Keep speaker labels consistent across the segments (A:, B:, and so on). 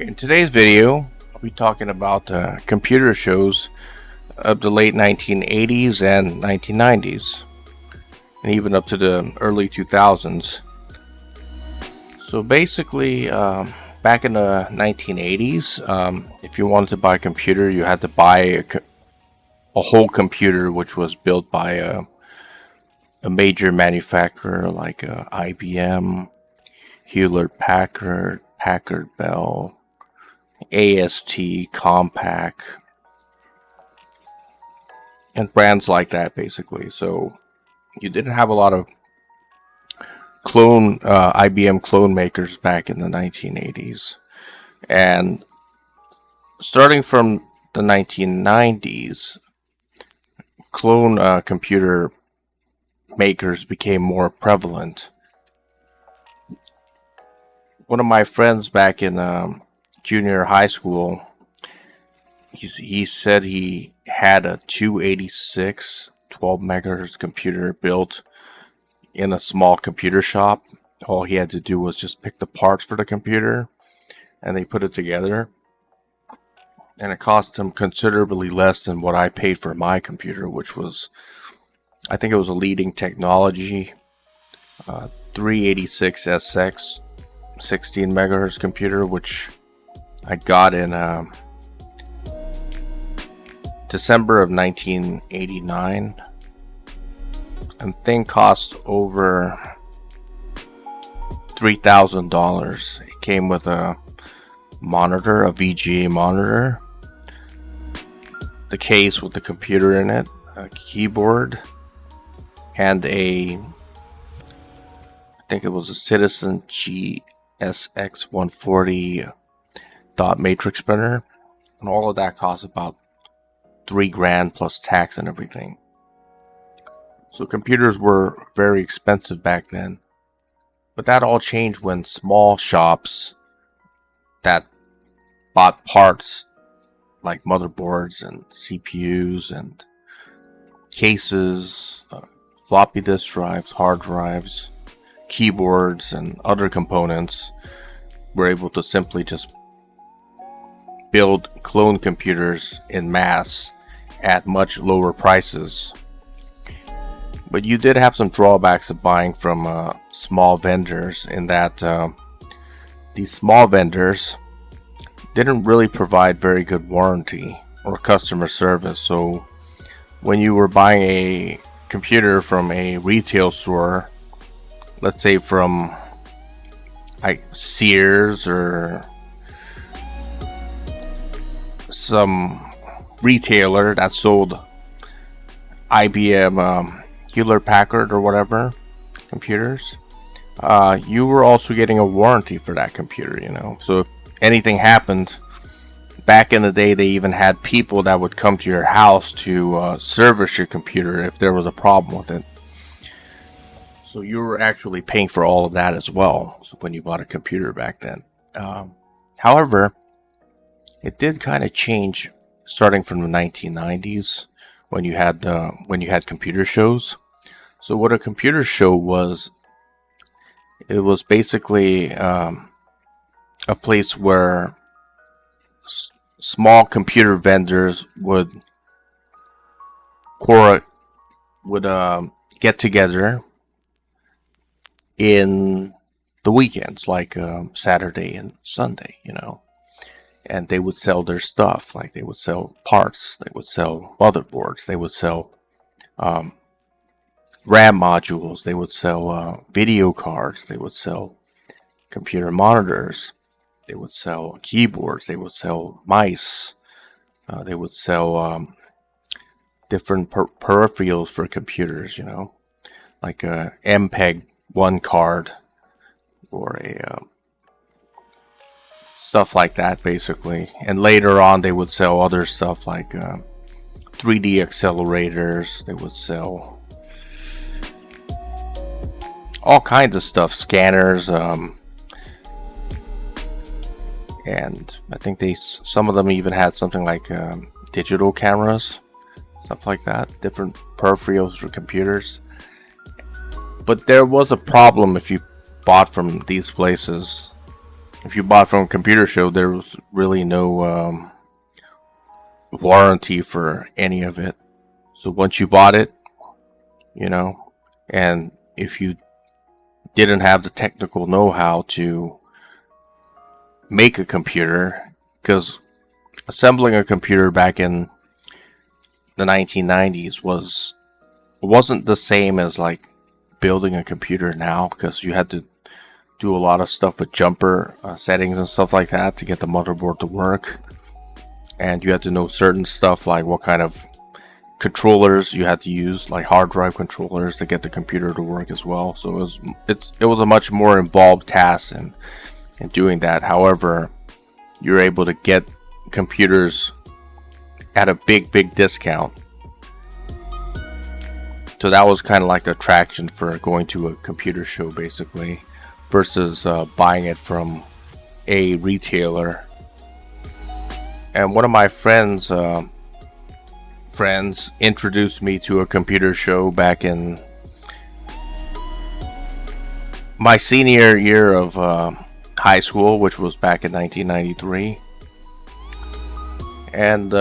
A: In today's video, I'll be talking about computer shows of the late 1980s and 1990s, and even up to the early 2000s. So basically, back in the 1980s, if you wanted to buy a computer, you had to buy a whole computer, which was built by a major manufacturer like IBM, Hewlett-Packard, Packard Bell, AST, Compaq, and brands like that, basically. So you didn't have a lot of IBM clone makers back in the 1980s, and starting from the 1990s, clone computer makers became more prevalent. One of my friends back in junior high school, he said he had a 286 12 megahertz computer built in a small computer shop. All he had to do was just pick the parts for the computer and they put it together, and it cost him considerably less than what I paid for my computer, which was, I think it was a leading technology 386SX 16 megahertz computer, which I got in December of 1989, and thing cost over $3,000. It came with a monitor, a VGA monitor, the case with the computer in it, a keyboard, and I think it was a Citizen GSX140 dot matrix printer, and all of that cost about $3,000 plus tax and everything. So computers were very expensive back then, but that all changed when small shops that bought parts like motherboards and CPUs and cases, floppy disk drives, hard drives, keyboards, and other components were able to simply just build clone computers in mass at much lower prices. But you did have some drawbacks of buying from small vendors, in that these small vendors didn't really provide very good warranty or customer service. So when you were buying a computer from a retail store, let's say from like Sears or some retailer that sold IBM, Hewlett-Packard or whatever computers, you were also getting a warranty for that computer, So if anything happened, back in the day, they even had people that would come to your house to service your computer if there was a problem with it. So you were actually paying for all of that as well, so when you bought a computer back then. However, it did kind of change starting from the 1990s when you had computer shows. So what a computer show was, it was basically a place where small computer vendors would get together in the weekends, like Saturday and Sunday, and they would sell their stuff. Like they would sell parts, they would sell motherboards, they would sell RAM modules, they would sell video cards, they would sell computer monitors, they would sell keyboards, they would sell mice, they would sell different peripherals for computers, like a MPEG-1 card or a stuff like that, basically. And later on, they would sell other stuff like 3D accelerators. They would sell all kinds of stuff, scanners, and I think some of them even had something like digital cameras, stuff like that, different peripherals for computers. But there was a problem if you bought from these places. if you bought from a computer show, there was really no warranty for any of it. So once you bought it, you know, and if you didn't have the technical know-how to make a computer, because assembling a computer back in the 1990s wasn't the same as like building a computer now, because you had to do a lot of stuff with jumper settings and stuff like that to get the motherboard to work, and you had to know certain stuff like what kind of controllers you had to use, like hard drive controllers, to get the computer to work as well. So it was a much more involved task in doing that. However, you're able to get computers at a big discount. So that was kind of like the attraction for going to a computer show, basically, versus buying it from a retailer. And one of my friends introduced me to a computer show back in my senior year of high school, which was back in 1993. And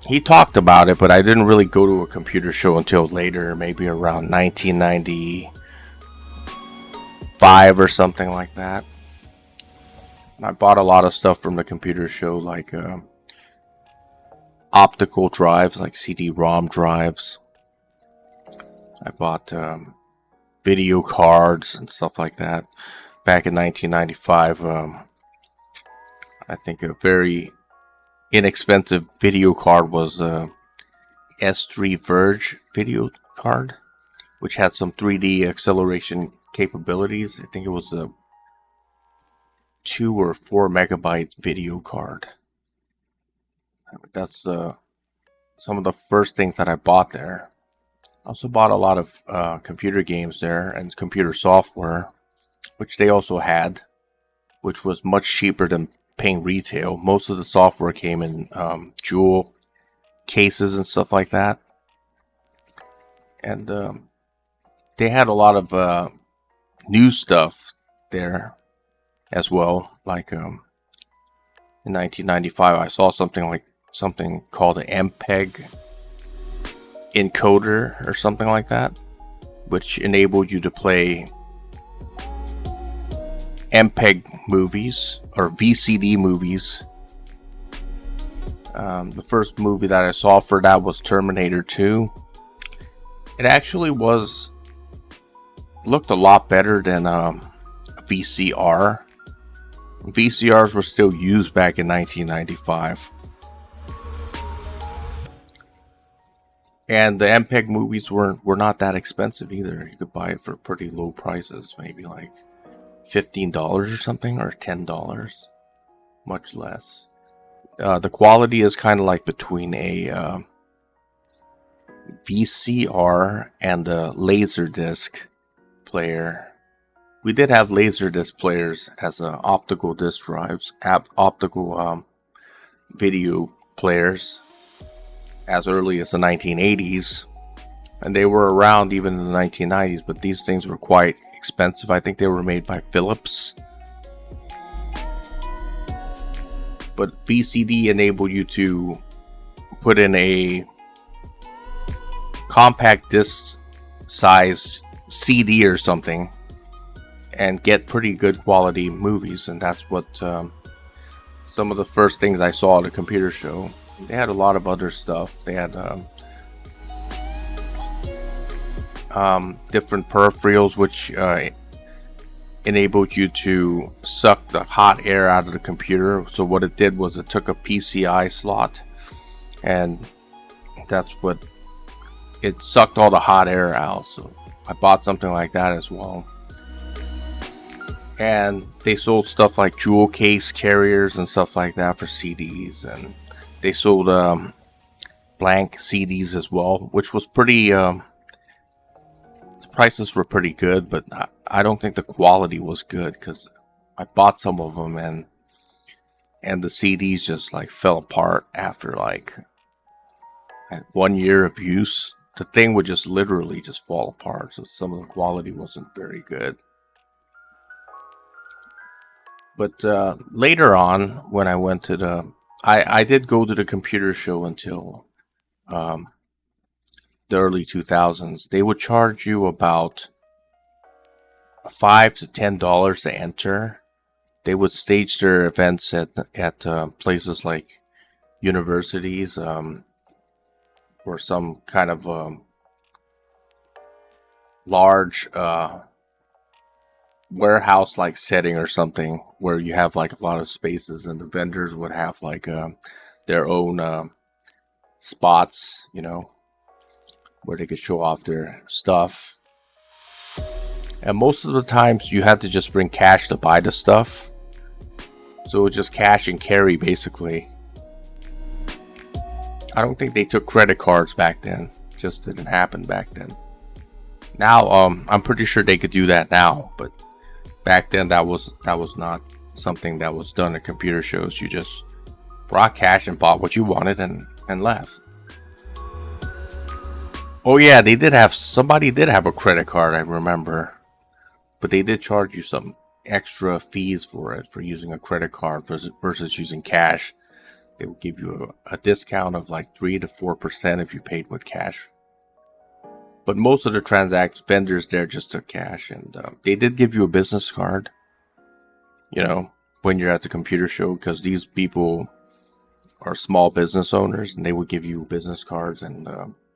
A: he talked about it, but I didn't really go to a computer show until later, maybe around 1995 or something like that. And I bought a lot of stuff from the computer show, like optical drives, like CD-ROM drives. I bought video cards and stuff like that. Back in 1995, I think a very inexpensive video card was a S3 Verge video card, which had some 3D acceleration capabilities. I think it was a 2 or 4 megabyte video card. That's some of the first things that I bought there. I also bought a lot of computer games there and computer software, which they also had, which was much cheaper than paying retail. Most of the software came in jewel cases and stuff like that. And they had a lot of new stuff there as well. Like in 1995, I saw something called an MPEG encoder or something like that, which enabled you to play MPEG movies or VCD movies. The first movie that I saw for that was Terminator 2. It actually looked a lot better than a VCR. VCRs were still used back in 1995. And the MPEG movies were not that expensive either. You could buy it for pretty low prices, maybe like $15 or something, or $10, much less. The quality is kind of like between a VCR and a Laserdisc player. We did have Laserdisc players as optical disc drives, optical video players, as early as the 1980s, and they were around even in the 1990s, but these things were quite expensive. I think they were made by Philips. But VCD enabled you to put in a compact disc size CD or something and get pretty good quality movies, and that's what some of the first things I saw at a computer show. They had a lot of other stuff. They had different peripherals, which enabled you to suck the hot air out of the computer. So what it did was it took a PCI slot, and that's what it sucked all the hot air out. So I bought something like that as well. And they sold stuff like jewel case carriers and stuff like that for CDs, and they sold blank CDs as well, which was pretty. The prices were pretty good, but I don't think the quality was good, because I bought some of them and the CDs just like fell apart after like 1 year of use. The thing would just literally just fall apart, so some of the quality wasn't very good. But later on, when I went to I did go to the computer show until um, the early 2000s. They would charge you about $5 to $10 to enter. They would stage their events at places like universities, or some kind of large warehouse like setting or something, where you have like a lot of spaces, and the vendors would have like their own spots, where they could show off their stuff. And most of the times you had to just bring cash to buy the stuff, so it was just cash and carry basically. I don't think they took credit cards back then. It just didn't happen back then. Now I'm pretty sure they could do that now, but back then that was not something that was done at computer shows. You just brought cash and bought what you wanted and left. Oh yeah, somebody did have a credit card, I remember. But they did charge you some extra fees for it, for using a credit card versus using cash. They would give you a discount of like 3 to 4% if you paid with cash. But most of the vendors there just took cash, and they did give you a business card, when you're at the computer show, because these people are small business owners, and they would give you business cards, and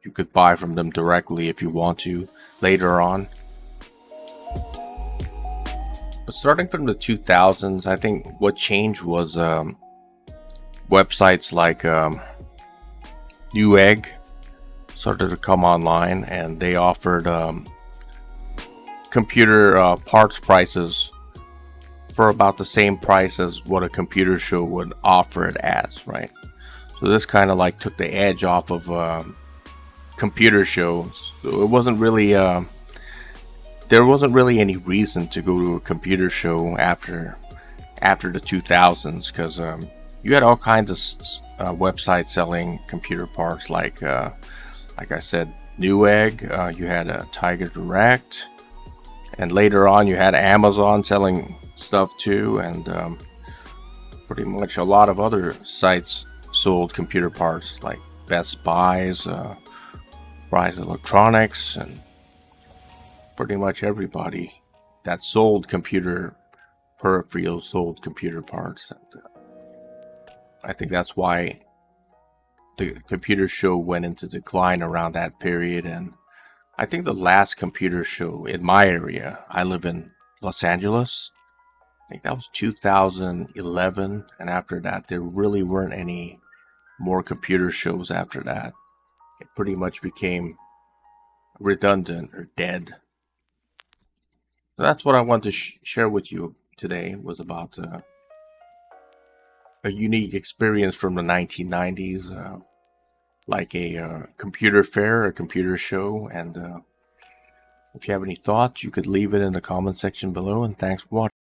A: you could buy from them directly if you want to later on. But starting from the 2000s, I think what changed was websites like Newegg started to come online, and they offered computer parts prices for about the same price as what a computer show would offer it as, right? So this kind of like took the edge off of computer shows. So it wasn't really there wasn't really any reason to go to a computer show after the 2000s, because you had all kinds of websites selling computer parts, like I said, Newegg. You had Tiger Direct, and later on you had Amazon selling stuff too, and pretty much a lot of other sites sold computer parts, like Best Buy's, Fry's Electronics, and pretty much everybody that sold computer peripherals sold computer parts. And I think that's why the computer show went into decline around that period. And I think the last computer show in my area, I live in Los Angeles, I think that was 2011, and after that there really weren't any more computer shows after that. It pretty much became redundant or dead. So that's what I want to share with you today, was about a unique experience from the 1990s, like a computer fair, a computer show. And if you have any thoughts, you could leave it in the comment section below, and thanks for watching.